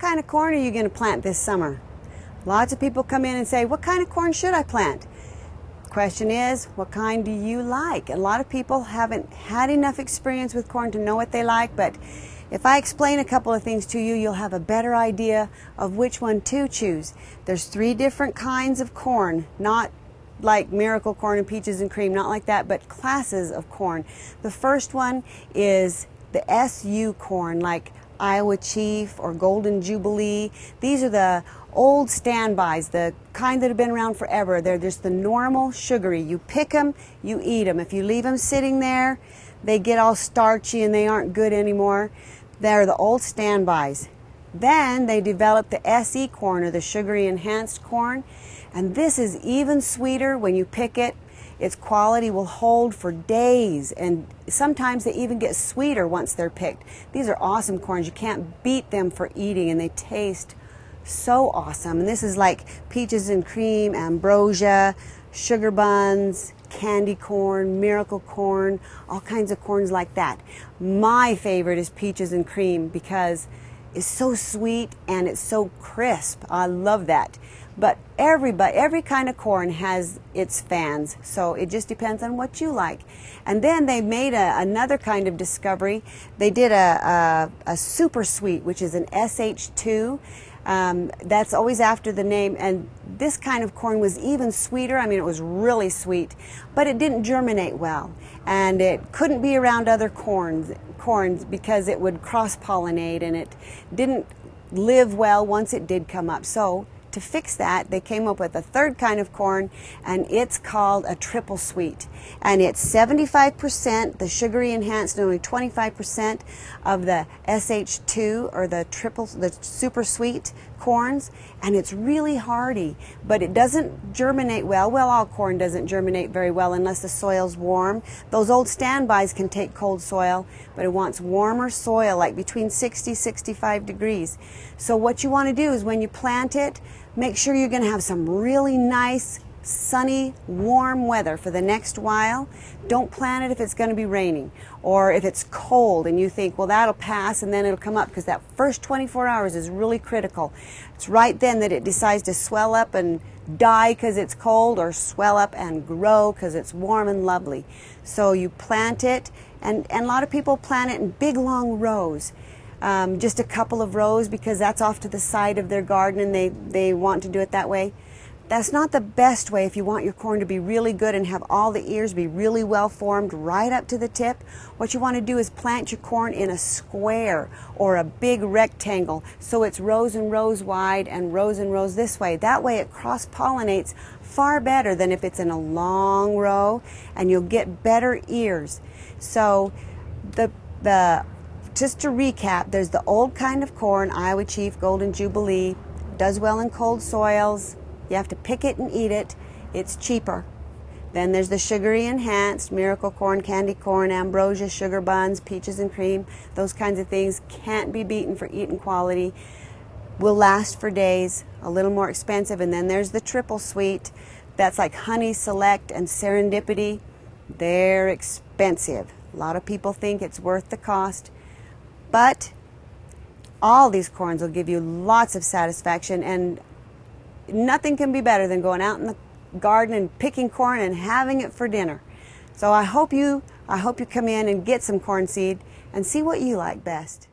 kind of corn are you going to plant this summer? Lots of people come in and say, what kind of corn should I plant? Question is, what kind do you like? A lot of people haven't had enough experience with corn to know what they like, but if I explain a couple of things to you, you'll have a better idea of which one to choose. There's 3 different kinds of corn, not like Miracle Corn and Peaches and Cream, not like that, but classes of corn. The first one is the SU corn, like Iowa Chief or Golden Jubilee. These are the old standbys, the kind that have been around forever. They're just the normal sugary. You pick them, you eat them. If you leave them sitting there, they get all starchy and they aren't good anymore. They're the old standbys. Then they developed the SE corn, or the sugary enhanced corn, and this is even sweeter when you pick it. Its quality will hold for days, and sometimes they even get sweeter once they're picked. These are awesome corns. You can't beat them for eating, and they taste so awesome. And this is like Peaches and Cream, Ambrosia, Sugar Buns, Candy Corn, Miracle Corn, all kinds of corns like that. My favorite is Peaches and Cream because it's so sweet and it's so crisp. I love that. But every kind of corn has its fans, so it just depends on what you like. And then they made another kind of discovery. They did a super sweet, which is an SH2. That's always after the name, and this kind of corn was even sweeter. I mean, it was really sweet, but it didn't germinate well, and it couldn't be around other corns because it would cross-pollinate, and it didn't live well once it did come up. So to fix that, they came up with a third kind of corn, and it's called a triple sweet. And it's 75% the sugary enhanced and only 25% of the SH2, or the super sweet corns, and it's really hardy, but it doesn't germinate well. Well, all corn doesn't germinate very well unless the soil's warm. Those old standbys can take cold soil, but it wants warmer soil, like between 60-65 degrees. So what you want to do is when you plant it, make sure you're going to have some really nice, sunny, warm weather for the next while. Don't plant it if it's going to be raining, or if it's cold and you think, well, that'll pass and then it'll come up, because that first 24 hours is really critical. It's right then that it decides to swell up and die because it's cold, or swell up and grow because it's warm and lovely. So you plant it, and a lot of people plant it in big long rows. Just a couple of rows, because that's off to the side of their garden and they want to do it that way. That's not the best way if you want your corn to be really good and have all the ears be really well formed right up to the tip. What you want to do is plant your corn in a square or a big rectangle, so it's rows and rows wide and rows this way. That way it cross-pollinates far better than if it's in a long row, and you'll get better ears. So just to recap, there's the old kind of corn, Iowa Chief, Golden Jubilee, does well in cold soils. You have to pick it and eat it. It's cheaper. Then there's the sugary enhanced, Miracle Corn, Candy Corn, Ambrosia, Sugar Buns, Peaches and Cream. Those kinds of things can't be beaten for eating quality. Will last for days, a little more expensive. And then there's the triple sweet. That's like Honey Select and Serendipity. They're expensive. A lot of people think it's worth the cost. But all these corns will give you lots of satisfaction, and nothing can be better than going out in the garden and picking corn and having it for dinner. So I hope you come in and get some corn seed and see what you like best.